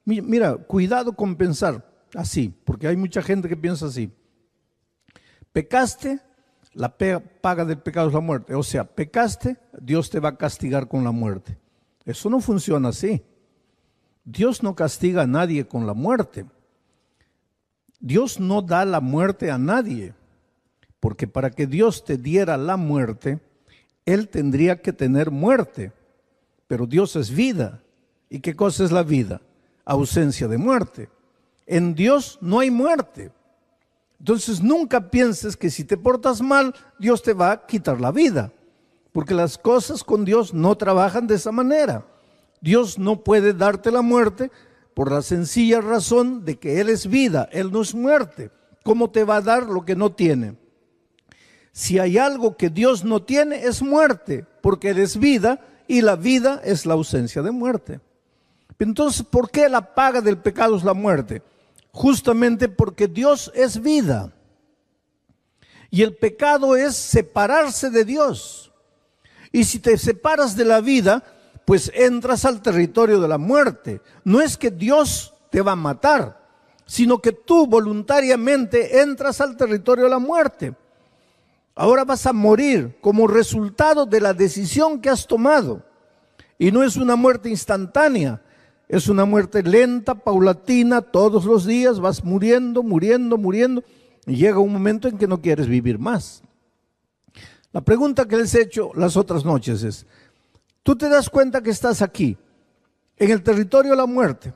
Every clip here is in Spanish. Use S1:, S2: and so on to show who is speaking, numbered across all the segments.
S1: Mira, cuidado con pensar así, porque hay mucha gente que piensa así. Pecaste, la paga del pecado es la muerte. O sea, pecaste, Dios te va a castigar con la muerte. Eso no funciona así. Dios no castiga a nadie con la muerte. Dios no da la muerte a nadie, porque para que Dios te diera la muerte, Él tendría que tener muerte. Pero Dios es vida. ¿Y qué cosa es la vida? Ausencia de muerte. En Dios no hay muerte. Entonces nunca pienses que si te portas mal, Dios te va a quitar la vida, porque las cosas con Dios no trabajan de esa manera. Dios no puede darte la muerte por la sencilla razón de que Él es vida, Él no es muerte. ¿Cómo te va a dar lo que no tiene? Si hay algo que Dios no tiene, es muerte, porque Él es vida y la vida es la ausencia de muerte. Entonces, ¿por qué la paga del pecado es la muerte? Justamente porque Dios es vida y el pecado es separarse de Dios. Y si te separas de la vida, pues entras al territorio de la muerte. No es que Dios te va a matar, sino que tú voluntariamente entras al territorio de la muerte. Ahora vas a morir como resultado de la decisión que has tomado. Y no es una muerte instantánea. Es una muerte lenta, paulatina, todos los días vas muriendo, y llega un momento en que no quieres vivir más. La pregunta que les he hecho las otras noches es, ¿tú te das cuenta que estás aquí, en el territorio de la muerte?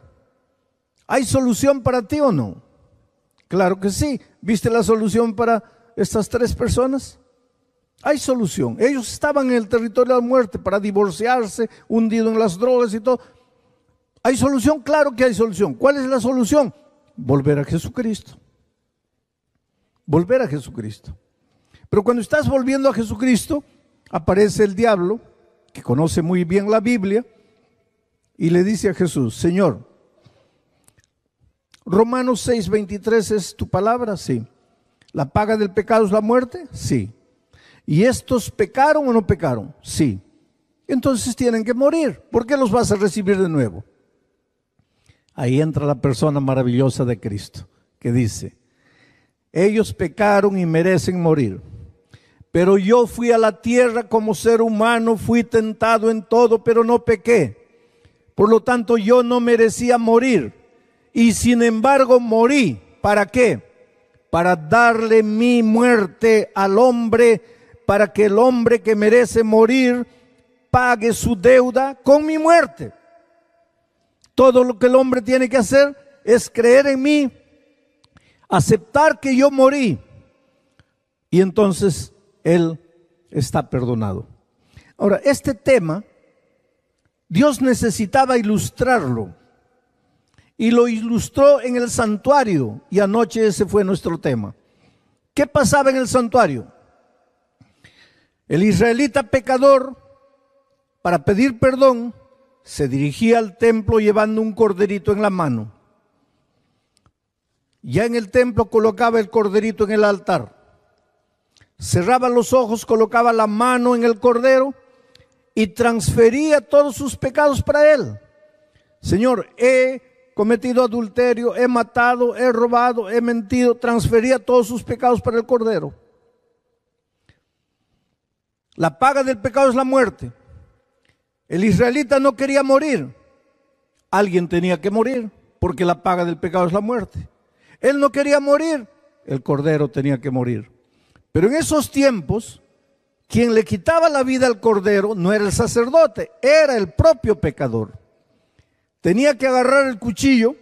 S1: ¿Hay solución para ti o no? Claro que sí. ¿Viste la solución para estas 3 personas? Hay solución. Ellos estaban en el territorio de la muerte para divorciarse, hundido en las drogas y todo. ¿Hay solución? Claro que hay solución. ¿Cuál es la solución? Volver a Jesucristo. Volver a Jesucristo. Pero cuando estás volviendo a Jesucristo, aparece el diablo, que conoce muy bien la Biblia, y le dice a Jesús, Señor, Romanos 6:23 es tu palabra, sí. ¿La paga del pecado es la muerte? Sí. ¿Y estos pecaron o no pecaron? Sí. Entonces tienen que morir. ¿Por qué los vas a recibir de nuevo? Ahí entra la persona maravillosa de Cristo, que dice, ellos pecaron y merecen morir, pero yo fui a la tierra como ser humano, fui tentado en todo, pero no pequé. Por lo tanto, yo no merecía morir, y sin embargo morí. ¿Para qué? Para darle mi muerte al hombre, para que el hombre que merece morir pague su deuda con mi muerte. Todo lo que el hombre tiene que hacer es creer en mí, aceptar que yo morí, y entonces él está perdonado. Ahora, este tema, Dios necesitaba ilustrarlo, y lo ilustró en el santuario, y anoche ese fue nuestro tema. ¿Qué pasaba en el santuario? El israelita pecador, para pedir perdón, se dirigía al templo llevando un corderito en la mano. Ya en el templo colocaba el corderito en el altar. Cerraba los ojos, colocaba la mano en el cordero y transfería todos sus pecados para él. Señor, he cometido adulterio, he matado, he robado, he mentido. Transfería todos sus pecados para el cordero. La paga del pecado es la muerte. El israelita no quería morir. Alguien tenía que morir, porque la paga del pecado es la muerte. Él no quería morir, el cordero tenía que morir. Pero en esos tiempos, quien le quitaba la vida al cordero no era el sacerdote, era el propio pecador. Tenía que agarrar el cuchillo,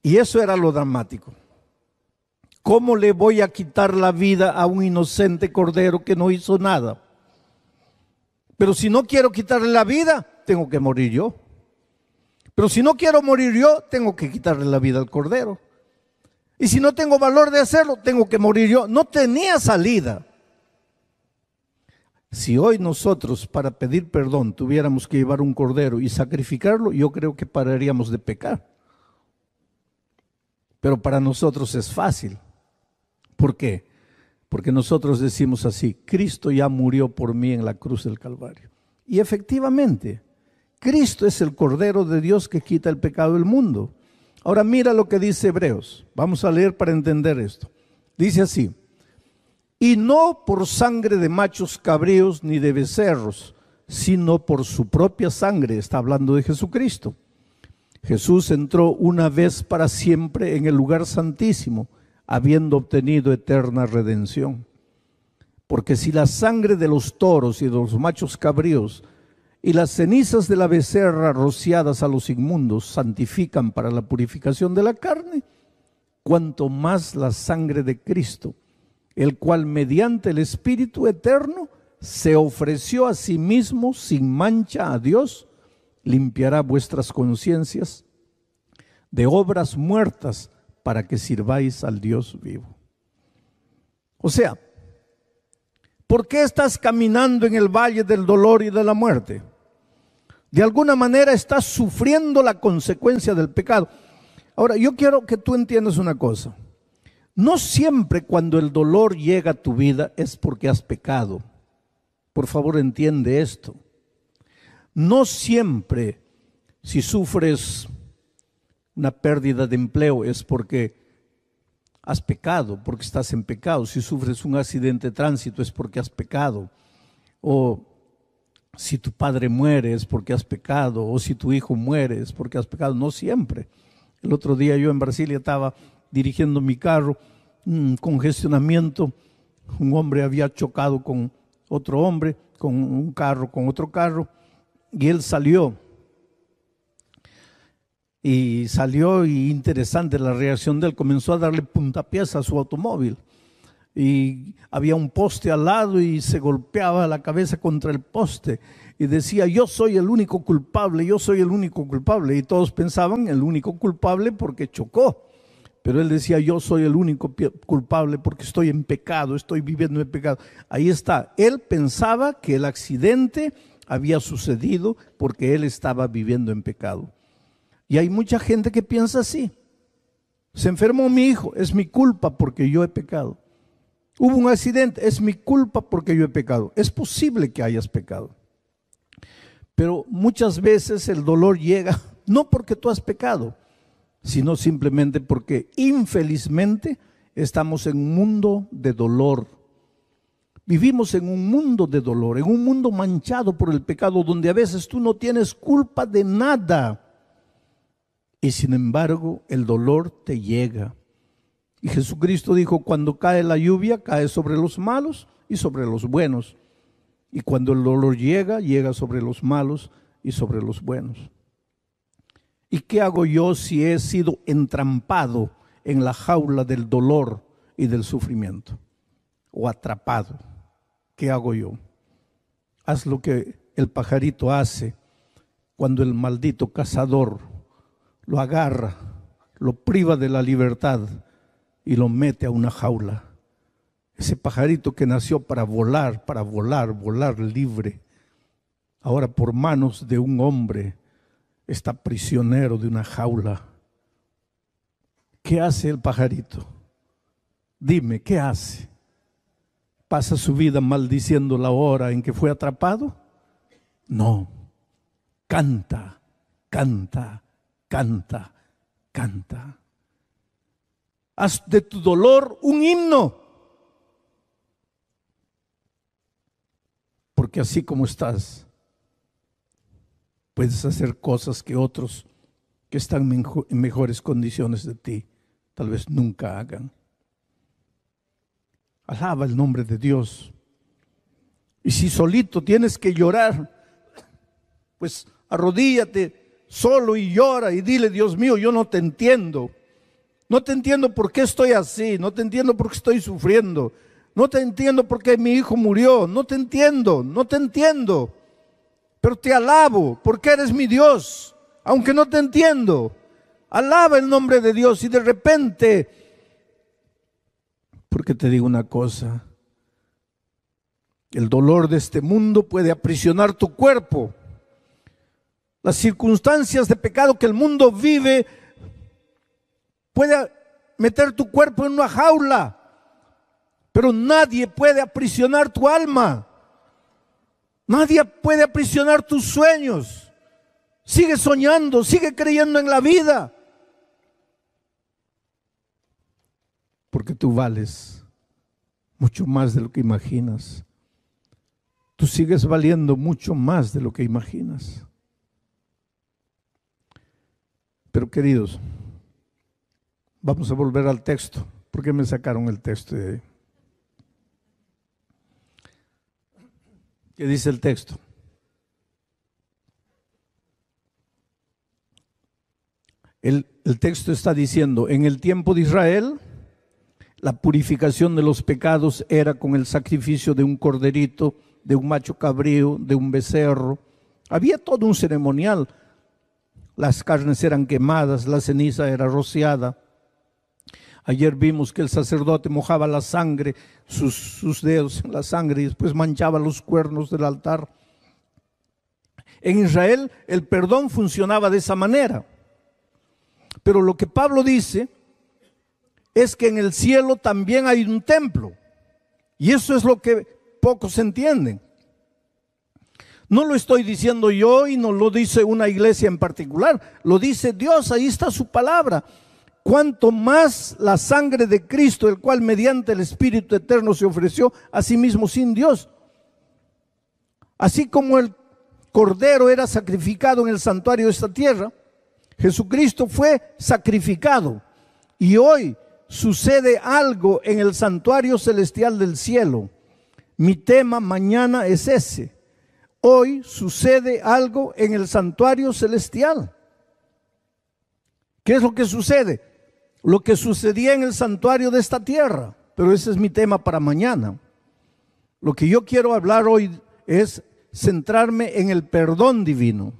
S1: y eso era lo dramático. ¿Cómo le voy a quitar la vida a un inocente cordero que no hizo nada? Pero si no quiero quitarle la vida, tengo que morir yo. Pero si no quiero morir yo, tengo que quitarle la vida al cordero. Y si no tengo valor de hacerlo, tengo que morir yo. No tenía salida. Si hoy nosotros para pedir perdón tuviéramos que llevar un cordero y sacrificarlo, yo creo que pararíamos de pecar. Pero para nosotros es fácil. ¿Por qué? Porque nosotros decimos así, Cristo ya murió por mí en la cruz del Calvario. Y efectivamente, Cristo es el Cordero de Dios que quita el pecado del mundo. Ahora mira lo que dice Hebreos. Vamos a leer para entender esto. Dice así: y no por sangre de machos cabríos ni de becerros, sino por su propia sangre. Está hablando de Jesucristo. Jesús entró una vez para siempre en el lugar santísimo, habiendo obtenido eterna redención. Porque si la sangre de los toros y de los machos cabríos y las cenizas de la becerra rociadas a los inmundos santifican para la purificación de la carne, cuanto más la sangre de Cristo, el cual mediante el Espíritu eterno se ofreció a sí mismo sin mancha a Dios, limpiará vuestras conciencias de obras muertas para que sirváis al Dios vivo. O sea, ¿por qué estás caminando en el valle del dolor y de la muerte? De alguna manera estás sufriendo la consecuencia del pecado. Ahora, yo quiero que tú entiendas una cosa. No siempre cuando el dolor llega a tu vida es porque has pecado. Por favor, entiende esto. No siempre si sufres una pérdida de empleo es porque has pecado, porque estás en pecado. Si sufres un accidente de tránsito es porque has pecado. O si tu padre muere es porque has pecado. O si tu hijo muere es porque has pecado. No siempre. El otro día yo en Brasilia estaba dirigiendo mi carro, congestionamiento. Un hombre había chocado con otro hombre, con un carro, con otro carro. Y él salió. Y interesante la reacción de él, comenzó a darle puntapiés a su automóvil. Y había un poste al lado y se golpeaba la cabeza contra el poste. Y decía, yo soy el único culpable, yo soy el único culpable. Y todos pensaban, el único culpable porque chocó. Pero él decía, yo soy el único culpable porque estoy en pecado, estoy viviendo en pecado. Ahí está, él pensaba que el accidente había sucedido porque él estaba viviendo en pecado. Y hay mucha gente que piensa así. Se enfermó mi hijo, es mi culpa porque yo he pecado. Hubo un accidente, es mi culpa porque yo he pecado. Es posible que hayas pecado. Pero muchas veces el dolor llega no porque tú has pecado, sino simplemente porque infelizmente estamos en un mundo de dolor. Vivimos en un mundo de dolor, en un mundo manchado por el pecado, donde a veces tú no tienes culpa de nada. Y sin embargo, el dolor te llega. Y Jesucristo dijo, cuando cae la lluvia, cae sobre los malos y sobre los buenos. Y cuando el dolor llega, llega sobre los malos y sobre los buenos. ¿Y qué hago yo si he sido entrampado en la jaula del dolor y del sufrimiento? O atrapado. ¿Qué hago yo? Haz lo que el pajarito hace cuando el maldito cazador lo agarra, lo priva de la libertad y lo mete a una jaula. Ese pajarito que nació para volar, volar libre, ahora por manos de un hombre está prisionero de una jaula. ¿Qué hace el pajarito? Dime, ¿qué hace? ¿Pasa su vida maldiciendo la hora en que fue atrapado? No, canta, canta, canta, canta. Haz de tu dolor un himno. Porque así como estás, puedes hacer cosas que otros que están en mejores condiciones de ti, tal vez nunca hagan. Alaba el nombre de Dios. Y si solito tienes que llorar, pues arrodíllate solo y llora y dile, Dios mío, yo no te entiendo. No te entiendo por qué estoy así, no te entiendo por qué estoy sufriendo, no te entiendo por qué mi hijo murió, no te entiendo, pero te alabo porque eres mi Dios, aunque no te entiendo. Alaba el nombre de Dios y de repente, porque te digo una cosa, el dolor de este mundo puede aprisionar tu cuerpo. Las circunstancias de pecado que el mundo vive puede meter tu cuerpo en una jaula, pero nadie puede aprisionar tu alma. Nadie puede aprisionar tus sueños. Sigue soñando, sigue creyendo en la vida. Porque tú vales mucho más de lo que imaginas. Tú sigues valiendo mucho más de lo que imaginas. Pero queridos, vamos a volver al texto. ¿Por qué me sacaron el texto de ahí? ¿Qué dice el texto? El texto está diciendo, en el tiempo de Israel, la purificación de los pecados era con el sacrificio de un corderito, de un macho cabrío, de un becerro. Había todo un ceremonial. Las carnes eran quemadas, la ceniza era rociada. Ayer vimos que el sacerdote mojaba la sangre, sus dedos en la sangre, y después manchaba los cuernos del altar. En Israel el perdón funcionaba de esa manera. Pero lo que Pablo dice es que en el cielo también hay un templo. Y eso es lo que pocos entienden. No lo estoy diciendo yo y no lo dice una iglesia en particular. Lo dice Dios, ahí está su palabra. Cuanto más la sangre de Cristo, el cual mediante el Espíritu Eterno se ofreció a sí mismo sin Dios. Así como el Cordero era sacrificado en el santuario de esta tierra, Jesucristo fue sacrificado. Y hoy sucede algo en el santuario celestial del cielo. Mi tema mañana es ese. Hoy sucede algo en el santuario celestial. ¿Qué es lo que sucede? Lo que sucedía en el santuario de esta tierra. Pero ese es mi tema para mañana. Lo que yo quiero hablar hoy es centrarme en el perdón divino.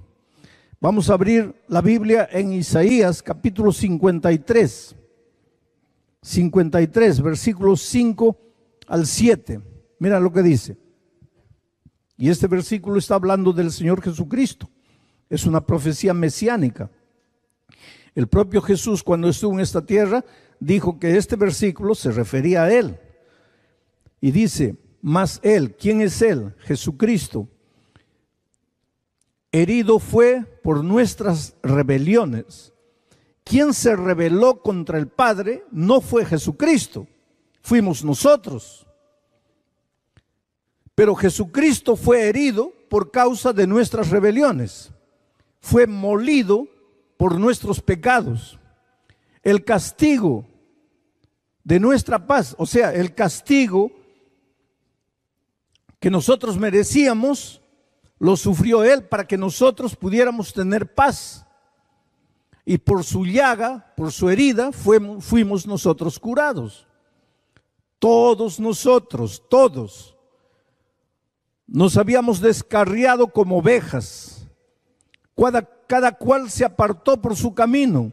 S1: Vamos a abrir la Biblia en Isaías capítulo 53. 53, versículos 5 al 7. Mira lo que dice. Y este versículo está hablando del Señor Jesucristo. Es una profecía mesiánica. El propio Jesús, cuando estuvo en esta tierra, dijo que este versículo se refería a Él. Y dice, mas Él, ¿quién es Él? Jesucristo. Herido fue por nuestras rebeliones. Quien se rebeló contra el Padre no fue Jesucristo, fuimos nosotros. Pero Jesucristo fue herido por causa de nuestras rebeliones. Fue molido por nuestros pecados. El castigo de nuestra paz, o sea, el castigo que nosotros merecíamos, lo sufrió Él para que nosotros pudiéramos tener paz. Y por su llaga, por su herida, fuimos nosotros curados. Todos nosotros, todos, nos habíamos descarriado como ovejas. Cada cual se apartó por su camino.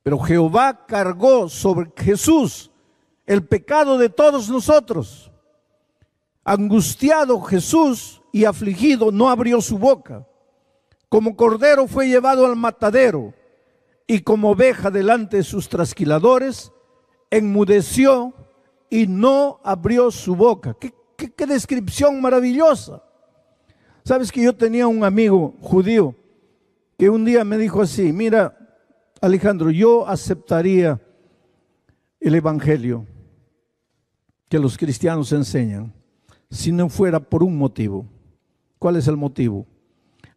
S1: Pero Jehová cargó sobre Jesús el pecado de todos nosotros. Angustiado Jesús y afligido, no abrió su boca. Como cordero fue llevado al matadero, y como oveja delante de sus trasquiladores, enmudeció y no abrió su boca. ¿Qué descripción maravillosa! Sabes que yo tenía un amigo judío que un día me dijo así: mira, Alejandro, yo aceptaría el evangelio que los cristianos enseñan si no fuera por un motivo. ¿Cuál es el motivo?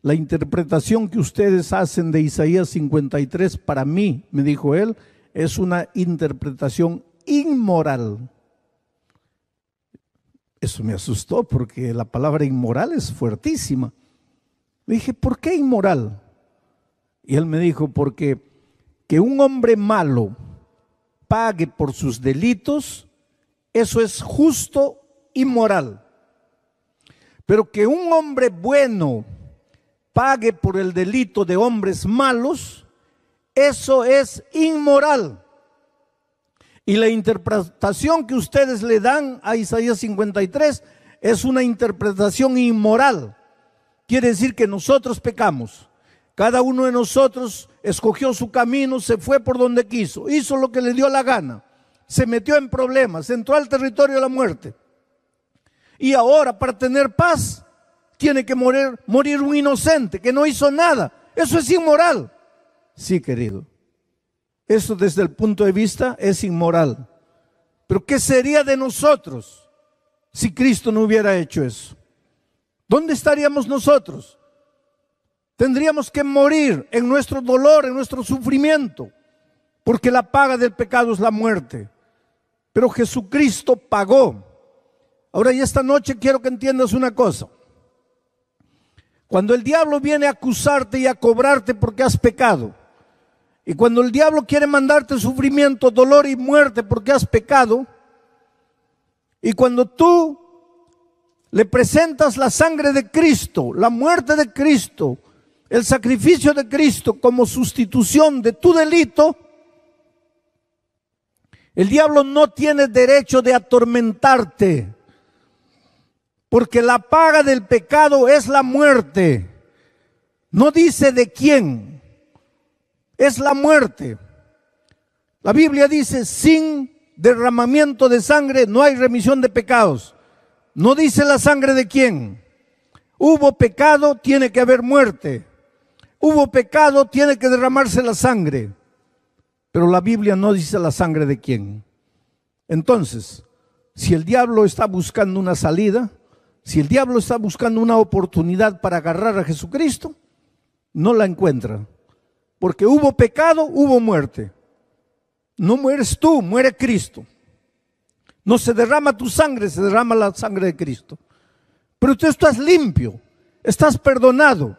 S1: La interpretación que ustedes hacen de Isaías 53, para mí, me dijo él, es una interpretación inmoral. Eso me asustó porque la palabra inmoral es fuertísima. Le dije, ¿por qué inmoral? Y él me dijo, porque que un hombre malo pague por sus delitos, eso es justo y moral. Pero que un hombre bueno pague por el delito de hombres malos, eso es inmoral. Y la interpretación que ustedes le dan a Isaías 53 es una interpretación inmoral. Quiere decir que nosotros pecamos. Cada uno de nosotros escogió su camino, se fue por donde quiso, hizo lo que le dio la gana, se metió en problemas, entró al territorio de la muerte. Y ahora, para tener paz, tiene que morir un inocente que no hizo nada. Eso es inmoral. Sí, querido. Eso desde el punto de vista es inmoral. Pero ¿qué sería de nosotros si Cristo no hubiera hecho eso? ¿Dónde estaríamos nosotros? Tendríamos que morir en nuestro dolor, en nuestro sufrimiento, porque la paga del pecado es la muerte. Pero Jesucristo pagó. Ahora, y esta noche quiero que entiendas una cosa. Cuando el diablo viene a acusarte y a cobrarte porque has pecado, y cuando el diablo quiere mandarte sufrimiento, dolor y muerte porque has pecado, y cuando tú le presentas la sangre de Cristo, la muerte de Cristo, el sacrificio de Cristo como sustitución de tu delito, el diablo no tiene derecho de atormentarte, porque la paga del pecado es la muerte. No dice de quién, es la muerte. La Biblia dice, sin derramamiento de sangre no hay remisión de pecados. No dice la sangre de quién. Hubo pecado, tiene que haber muerte. Hubo pecado, tiene que derramarse la sangre. Pero la Biblia no dice la sangre de quién. Entonces, si el diablo está buscando una salida, si el diablo está buscando una oportunidad para agarrar a Jesucristo, no la encuentra. Porque hubo pecado, hubo muerte. No mueres tú, muere Cristo. No se derrama tu sangre, se derrama la sangre de Cristo. Pero tú estás limpio, estás perdonado.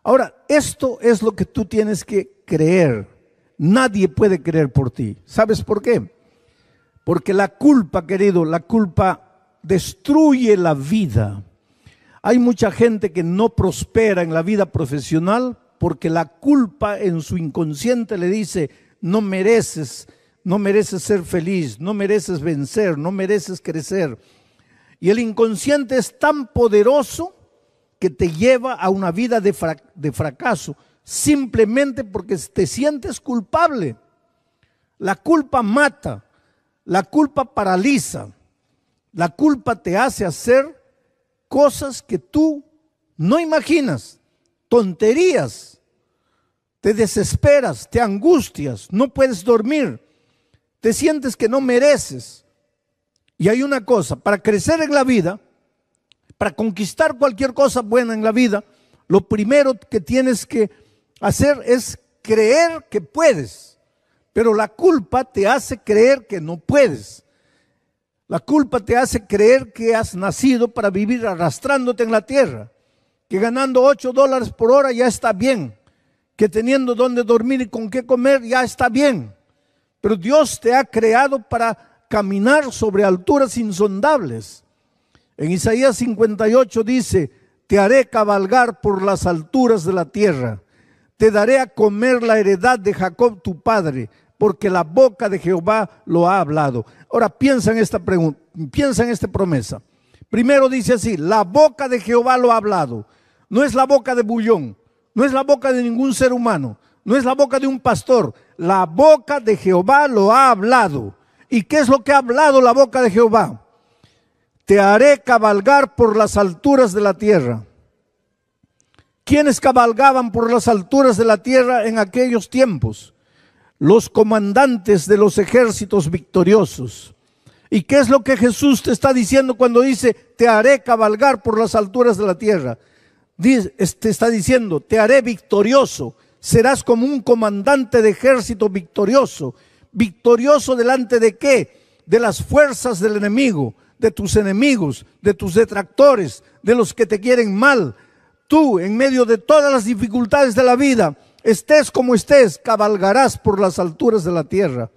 S1: Ahora, esto es lo que tú tienes que creer. Nadie puede creer por ti. ¿Sabes por qué? Porque la culpa, querido, la culpa destruye la vida. Hay mucha gente que no prospera en la vida profesional porque la culpa en su inconsciente le dice, no mereces ser feliz, no mereces vencer, no mereces crecer. Y el inconsciente es tan poderoso que te lleva a una vida de fracaso, simplemente porque te sientes culpable. La culpa mata, la culpa paraliza, la culpa te hace hacer cosas que tú no imaginas, tonterías, te desesperas, te angustias, no puedes dormir, te sientes que no mereces. Y hay una cosa, para crecer en la vida, para conquistar cualquier cosa buena en la vida, lo primero que tienes que hacer es creer que puedes, pero la culpa te hace creer que no puedes. La culpa te hace creer que has nacido para vivir arrastrándote en la tierra, que ganando $8 por hora ya está bien, que teniendo donde dormir y con qué comer ya está bien. Pero Dios te ha creado para caminar sobre alturas insondables. En Isaías 58 dice, te haré cabalgar por las alturas de la tierra, te daré a comer la heredad de Jacob tu padre, porque la boca de Jehová lo ha hablado. Ahora piensa en esta pregunta, piensa en esta promesa. Primero dice así, la boca de Jehová lo ha hablado. No es la boca de Bullón, no es la boca de ningún ser humano, no es la boca de un pastor. La boca de Jehová lo ha hablado. ¿Y qué es lo que ha hablado la boca de Jehová? Te haré cabalgar por las alturas de la tierra. ¿Quiénes cabalgaban por las alturas de la tierra en aquellos tiempos? Los comandantes de los ejércitos victoriosos. ¿Y qué es lo que Jesús te está diciendo cuando dice, te haré cabalgar por las alturas de la tierra? Te está diciendo, te haré victorioso. Serás como un comandante de ejército victorioso. ¿Victorioso delante de qué? De las fuerzas del enemigo, de tus enemigos, de tus detractores, de los que te quieren mal. Tú, en medio de todas las dificultades de la vida, estés como estés, cabalgarás por las alturas de la tierra.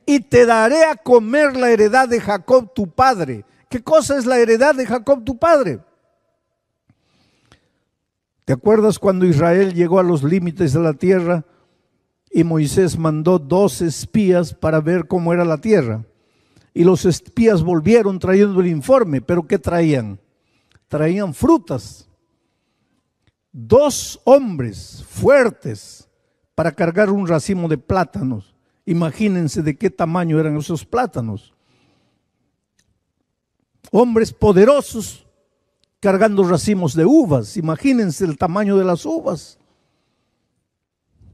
S1: Y te daré a comer la heredad de Jacob tu padre. ¿Qué cosa es la heredad de Jacob tu padre? ¿Te acuerdas cuando Israel llegó a los límites de la tierra y Moisés mandó 2 espías para ver cómo era la tierra? Y los espías volvieron trayendo el informe, pero ¿qué traían? Traían frutas. 2 hombres fuertes para cargar un racimo de plátanos. Imagínense de qué tamaño eran esos plátanos. Hombres poderosos cargando racimos de uvas. Imagínense el tamaño de las uvas.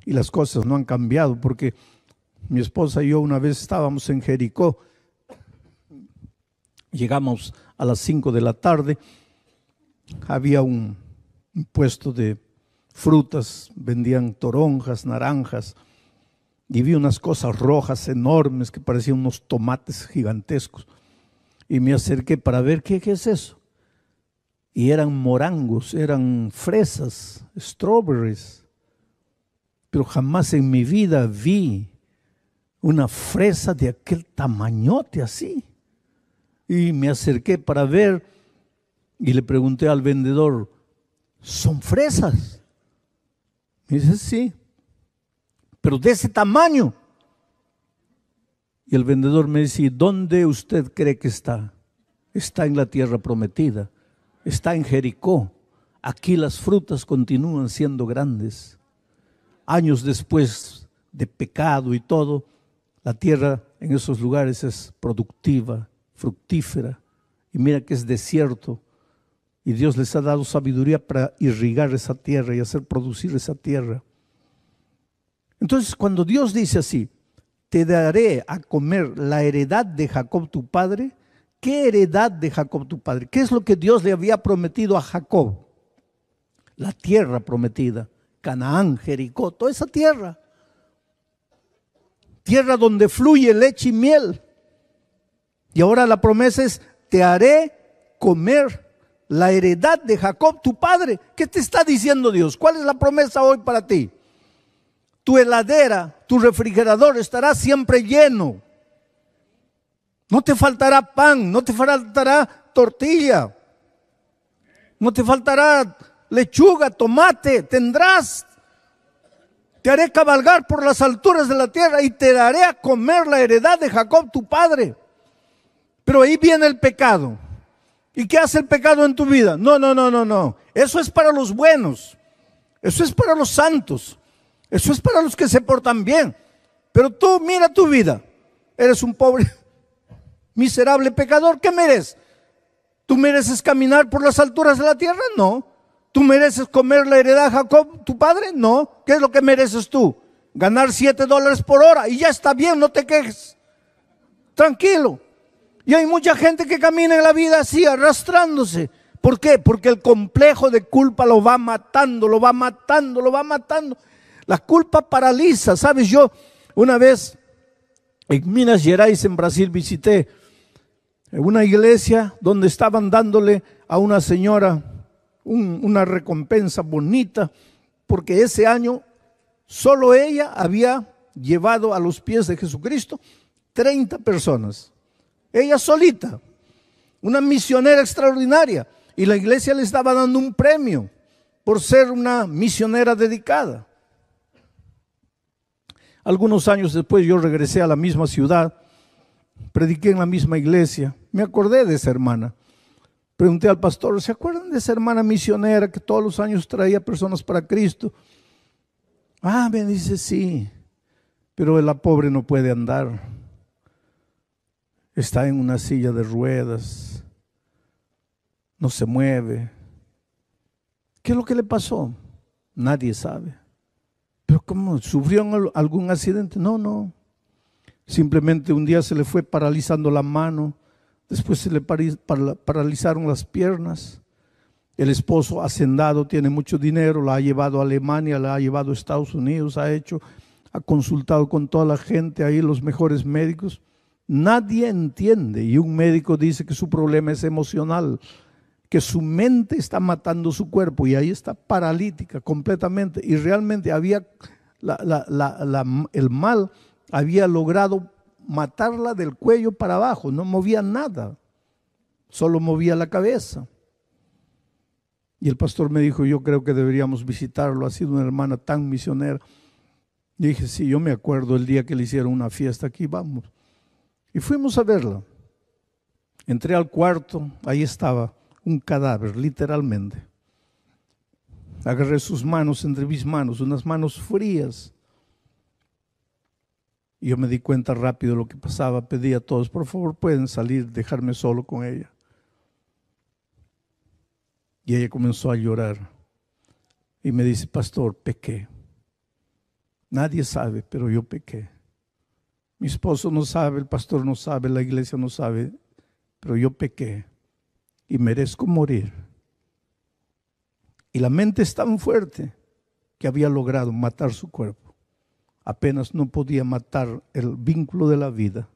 S1: y las cosas no han cambiado, porque mi esposa y yo una vez estábamos en Jericó, llegamos a las 5 de la tarde, había un puesto de frutas, vendían toronjas, naranjas, y vi unas cosas rojas enormes que parecían unos tomates gigantescos, y me acerqué para ver qué es eso, y eran morangos, eran fresas, strawberries, pero jamás en mi vida vi una fresa de aquel tamañote así. Y me acerqué para ver y le pregunté al vendedor, ¿son fresas? Me dice, sí, pero de ese tamaño. Y el vendedor me dice, ¿dónde usted cree que está? Está en la tierra prometida, está en Jericó. Aquí las frutas continúan siendo grandes. Años después de pecado y todo, la tierra en esos lugares es productiva, fructífera, y mira que es desierto, y Dios les ha dado sabiduría para irrigar esa tierra y hacer producir esa tierra. Entonces, cuando Dios dice así, te daré a comer la heredad de Jacob tu padre, ¿qué heredad de Jacob tu padre? ¿Qué es lo que Dios le había prometido a Jacob? La tierra prometida, Canaán, Jericó, toda esa tierra. Tierra donde fluye leche y miel. Y ahora la promesa es, te haré comer la heredad de Jacob, tu padre. ¿Qué te está diciendo Dios? ¿Cuál es la promesa hoy para ti? Tu heladera, tu refrigerador estará siempre lleno. No te faltará pan, no te faltará tortilla, no te faltará lechuga, tomate, tendrás. Te haré cabalgar por las alturas de la tierra y te daré a comer la heredad de Jacob, tu padre. Pero ahí viene el pecado. ¿Y qué hace el pecado en tu vida? No. Eso es para los buenos. Eso es para los santos. Eso es para los que se portan bien. Pero tú mira tu vida. Eres un pobre, miserable pecador. ¿Qué mereces? ¿Tú mereces caminar por las alturas de la tierra? No. ¿Tú mereces comer la heredad de Jacob, tu padre? No. ¿Qué es lo que mereces tú? Ganar $7 por hora y ya está bien, no te quejes. Tranquilo. Y hay mucha gente que camina en la vida así, arrastrándose. ¿Por qué? Porque el complejo de culpa lo va matando, lo va matando, lo va matando. La culpa paraliza. ¿Sabes? Yo una vez en Minas Gerais, en Brasil, visité una iglesia donde estaban dándole a una señora una recompensa bonita, porque ese año solo ella había llevado a los pies de Jesucristo 30 personas. Ella solita, una misionera extraordinaria, y la iglesia le estaba dando un premio por ser una misionera dedicada. Algunos años después yo regresé a la misma ciudad, prediqué en la misma iglesia, me acordé de esa hermana. Pregunté al pastor, ¿se acuerdan de esa hermana misionera que todos los años traía personas para Cristo? Ah, me dice, sí, pero la pobre no puede andar. Está en una silla de ruedas, no se mueve. ¿Qué es lo que le pasó? Nadie sabe. ¿Pero cómo? ¿Sufrió algún accidente? No. Simplemente un día se le fue paralizando la mano, después se le paralizaron las piernas. El esposo hacendado, tiene mucho dinero, la ha llevado a Alemania, la ha llevado a Estados Unidos, ha consultado con toda la gente ahí, los mejores médicos. Nadie entiende, y un médico dice que su problema es emocional, que su mente está matando su cuerpo, y ahí está paralítica completamente, y realmente el mal había logrado matarla del cuello para abajo, no movía nada, solo movía la cabeza. Y el pastor me dijo, yo creo que deberíamos visitarlo, ha sido una hermana tan misionera. Y dije, sí, yo me acuerdo el día que le hicieron una fiesta aquí, vamos. Y fuimos a verla. Entré al cuarto, ahí estaba un cadáver, literalmente. Agarré sus manos entre mis manos, unas manos frías. Y yo me di cuenta rápido de lo que pasaba, pedí a todos, por favor pueden salir, dejarme solo con ella. Y ella comenzó a llorar. Y me dice, pastor, pequé. Nadie sabe, pero yo pequé. Mi esposo no sabe, el pastor no sabe, la iglesia no sabe, pero yo pequé y merezco morir. Y la mente es tan fuerte que había logrado matar su cuerpo. Apenas no podía matar el vínculo de la vida,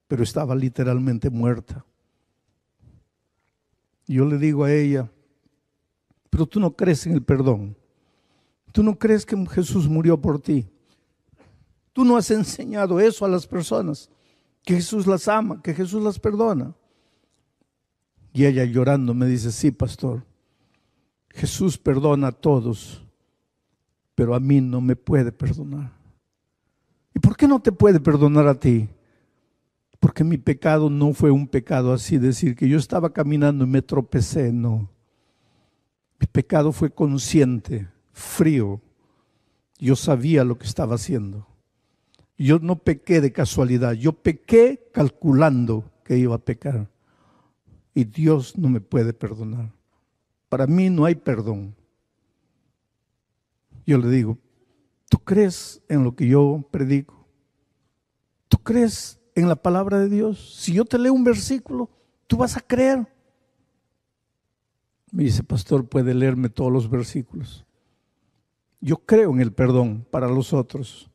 S1: pero estaba literalmente muerta. Y yo le digo a ella, pero tú no crees en el perdón. Tú no crees que Jesús murió por ti. Tú no has enseñado eso a las personas, que Jesús las ama, que Jesús las perdona. Y ella llorando me dice, sí, pastor, Jesús perdona a todos, pero a mí no me puede perdonar. ¿Y por qué no te puede perdonar a ti? Porque mi pecado no fue un pecado así, decir que yo estaba caminando y me tropecé, no. Mi pecado fue consciente, frío. Yo sabía lo que estaba haciendo. Yo no pequé de casualidad, yo pequé calculando que iba a pecar. Y Dios no me puede perdonar. Para mí no hay perdón. Yo le digo, ¿tú crees en lo que yo predico? ¿Tú crees en la palabra de Dios? Si yo te leo un versículo, tú vas a creer. Me dice, pastor, puede leerme todos los versículos. Yo creo en el perdón para los otros.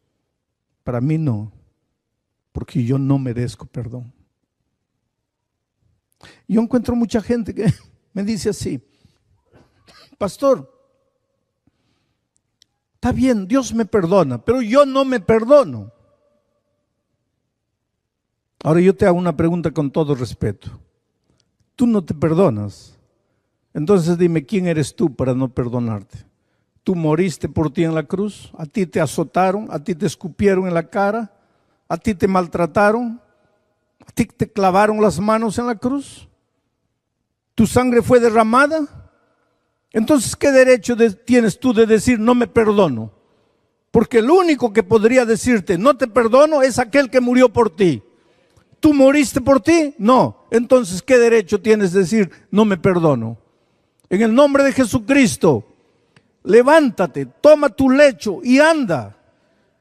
S1: Para mí no, porque yo no merezco perdón. Yo encuentro mucha gente que me dice así, pastor, está bien, Dios me perdona, pero yo no me perdono. Ahora yo te hago una pregunta con todo respeto. Tú no te perdonas. Entonces dime, ¿quién eres tú para no perdonarte? ¿Tú moriste por ti en la cruz? ¿A ti te azotaron? ¿A ti te escupieron en la cara? ¿A ti te maltrataron? ¿A ti te clavaron las manos en la cruz? ¿Tu sangre fue derramada? Entonces, ¿qué derecho tienes tú de decir no me perdono? Porque el único que podría decirte no te perdono es aquel que murió por ti. ¿Tú moriste por ti? No. Entonces, ¿qué derecho tienes de decir no me perdono? En el nombre de Jesucristo, levántate, toma tu lecho y anda.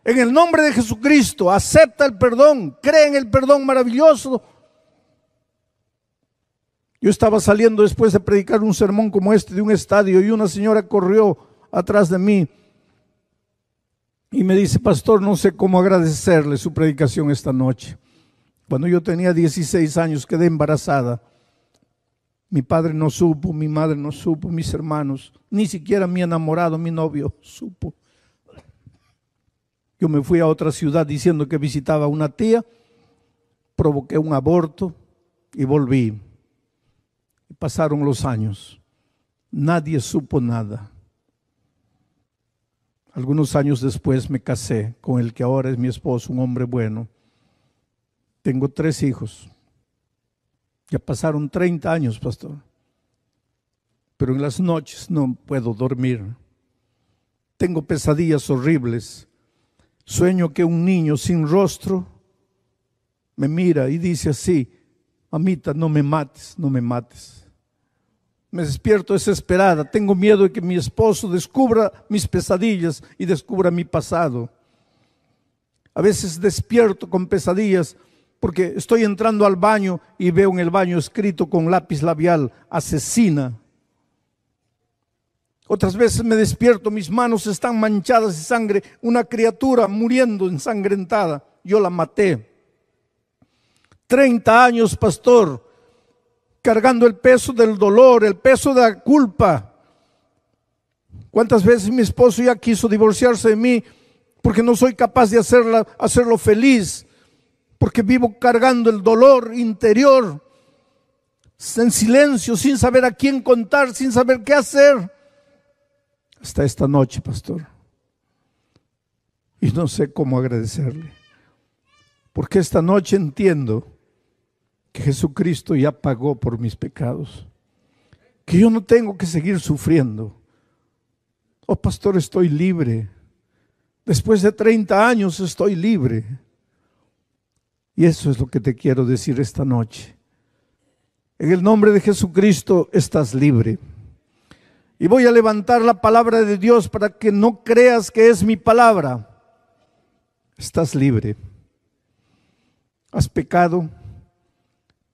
S1: En el nombre de Jesucristo, acepta el perdón, cree en el perdón maravilloso. Yo estaba saliendo después de predicar un sermón como este de un estadio y una señora corrió atrás de mí y me dice, pastor, no sé cómo agradecerle su predicación esta noche. Cuando yo tenía 16 años quedé embarazada. Mi padre no supo, mi madre no supo, mis hermanos, ni siquiera mi enamorado, mi novio, supo. Yo me fui a otra ciudad diciendo que visitaba a una tía, provoqué un aborto y volví. Y pasaron los años, nadie supo nada. Algunos años después me casé con el que ahora es mi esposo, un hombre bueno. Tengo 3 hijos. Ya pasaron 30 años, pastor. Pero en las noches no puedo dormir. Tengo pesadillas horribles. Sueño que un niño sin rostro me mira y dice así, mamita, no me mates, no me mates. Me despierto desesperada. Tengo miedo de que mi esposo descubra mis pesadillas y descubra mi pasado. A veces despierto con pesadillas porque estoy entrando al baño y veo en el baño escrito con lápiz labial, asesina. Otras veces me despierto, mis manos están manchadas de sangre, una criatura muriendo ensangrentada, yo la maté. 30 años, pastor, cargando el peso del dolor, el peso de la culpa. ¿Cuántas veces mi esposo ya quiso divorciarse de mí porque no soy capaz de hacerlo feliz? Porque vivo cargando el dolor interior, en silencio, sin saber a quién contar, sin saber qué hacer. Hasta esta noche, pastor. Y no sé cómo agradecerle. Porque esta noche entiendo que Jesucristo ya pagó por mis pecados. Que yo no tengo que seguir sufriendo. Oh, pastor, estoy libre. Después de 30 años estoy libre. Y eso es lo que te quiero decir esta noche. En el nombre de Jesucristo estás libre. Y voy a levantar la palabra de Dios para que no creas que es mi palabra. estás libre. ¿Has pecado?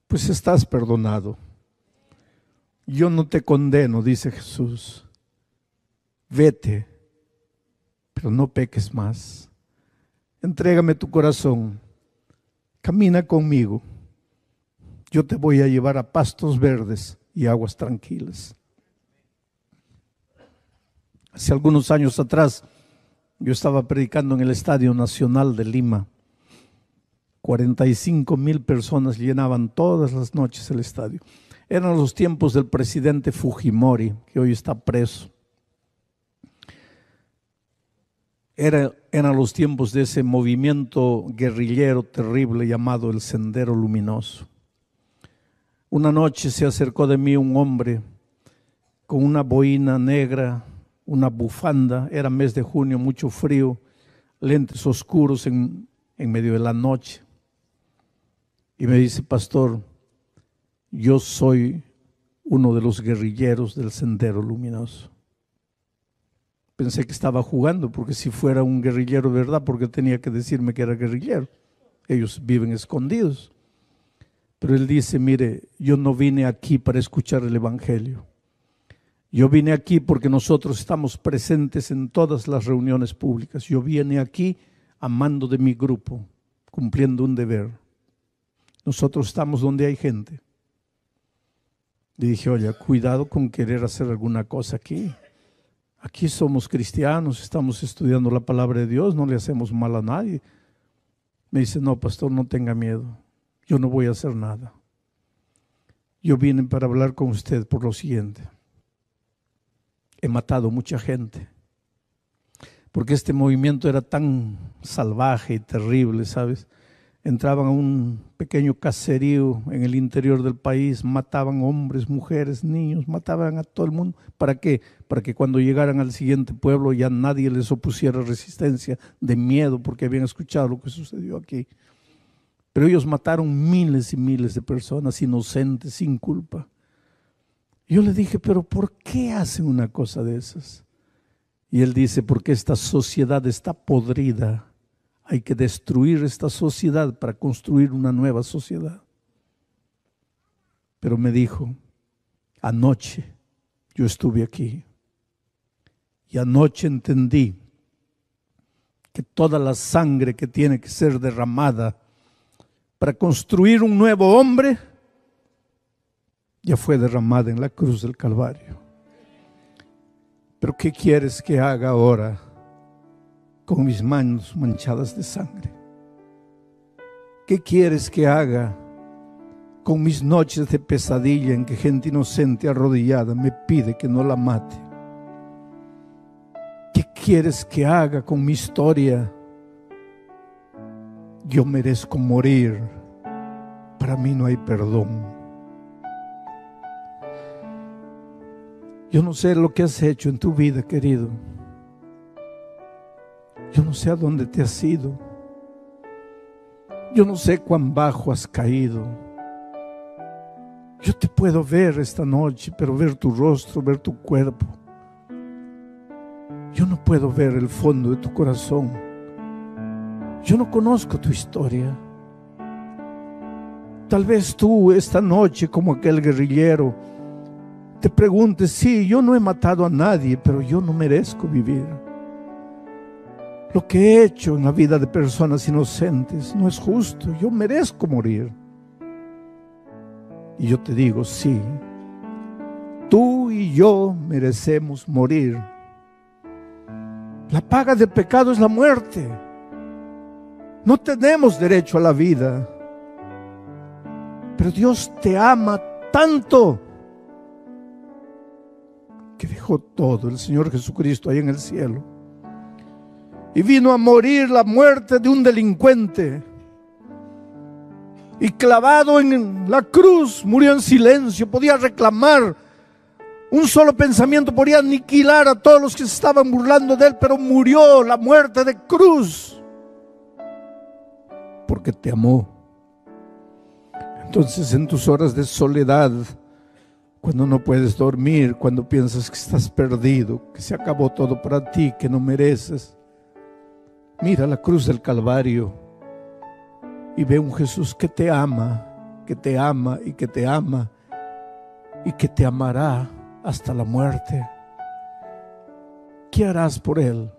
S1: Pues estás perdonado. Yo no te condeno, dice Jesús. Vete, pero no peques más. Entrégame tu corazón. Camina conmigo. Yo te voy a llevar a pastos verdes y aguas tranquilas. Hace algunos años atrás, yo estaba predicando en el Estadio Nacional de Lima. 45,000 personas llenaban todas las noches el estadio. Eran los tiempos del presidente Fujimori, que hoy está preso. Eran los tiempos de ese movimiento guerrillero terrible llamado el Sendero Luminoso. Una noche se acercó de mí un hombre con una boina negra, una bufanda, era mes de junio, mucho frío, lentes oscuros en medio de la noche. Y me dice: pastor, yo soy uno de los guerrilleros del Sendero Luminoso. Pensé que estaba jugando, porque si fuera un guerrillero de verdad, ¿por qué tenía que decirme que era guerrillero? Ellos viven escondidos. Pero él dice: mire, yo no vine aquí para escuchar el evangelio. Yo vine aquí porque nosotros estamos presentes en todas las reuniones públicas. Yo vine aquí amando de mi grupo, cumpliendo un deber. Nosotros estamos donde hay gente. Le dije: oye, cuidado con querer hacer alguna cosa aquí. Aquí somos cristianos, estamos estudiando la palabra de Dios, no le hacemos mal a nadie. Me dice: no, pastor, no tenga miedo, yo no voy a hacer nada. Yo vine para hablar con usted por lo siguiente. He matado mucha gente, porque este movimiento era tan salvaje y terrible, ¿sabes? Entraban a un pequeño caserío en el interior del país, mataban hombres, mujeres, niños, mataban a todo el mundo. ¿Para qué? Para que cuando llegaran al siguiente pueblo ya nadie les opusiera resistencia, de miedo, porque habían escuchado lo que sucedió aquí. Pero ellos mataron miles y miles de personas inocentes, sin culpa. Yo le dije: pero ¿por qué hacen una cosa de esas? Y él dice: porque esta sociedad está podrida. Hay que destruir esta sociedad para construir una nueva sociedad. Pero me dijo: anoche yo estuve aquí y anoche entendí que toda la sangre que tiene que ser derramada para construir un nuevo hombre ya fue derramada en la cruz del Calvario. Pero ¿qué quieres que haga ahora con mis manos manchadas de sangre? ¿Qué quieres que haga con mis noches de pesadilla en que gente inocente arrodillada me pide que no la mate? ¿Qué quieres que haga con mi historia? Yo merezco morir. Para mí no hay perdón. Yo no sé lo que has hecho en tu vida, querido. Yo no sé a dónde te has ido. Yo no sé cuán bajo has caído. Yo te puedo ver esta noche, pero ver tu rostro, ver tu cuerpo. Yo no puedo ver el fondo de tu corazón. Yo no conozco tu historia. Tal vez tú esta noche, como aquel guerrillero, te preguntes: sí, yo no he matado a nadie, pero yo no merezco vivir. Lo que he hecho en la vida de personas inocentes no es justo. Yo merezco morir. Y yo te digo: sí, tú y yo merecemos morir. La paga del pecado es la muerte. No tenemos derecho a la vida. Pero Dios te ama tanto que dejó todo, el Señor Jesucristo, ahí en el cielo, y vino a morir la muerte de un delincuente, y clavado en la cruz murió en silencio. Podía reclamar un solo pensamiento, podía aniquilar a todos los que se estaban burlando de él, pero murió la muerte de cruz porque te amó. Entonces, en tus horas de soledad, cuando no puedes dormir, cuando piensas que estás perdido, que se acabó todo para ti, que no mereces, Mira la cruz del Calvario y ve un Jesús que te ama, que te ama y que te ama y que te amará hasta la muerte. ¿Qué harás por Él?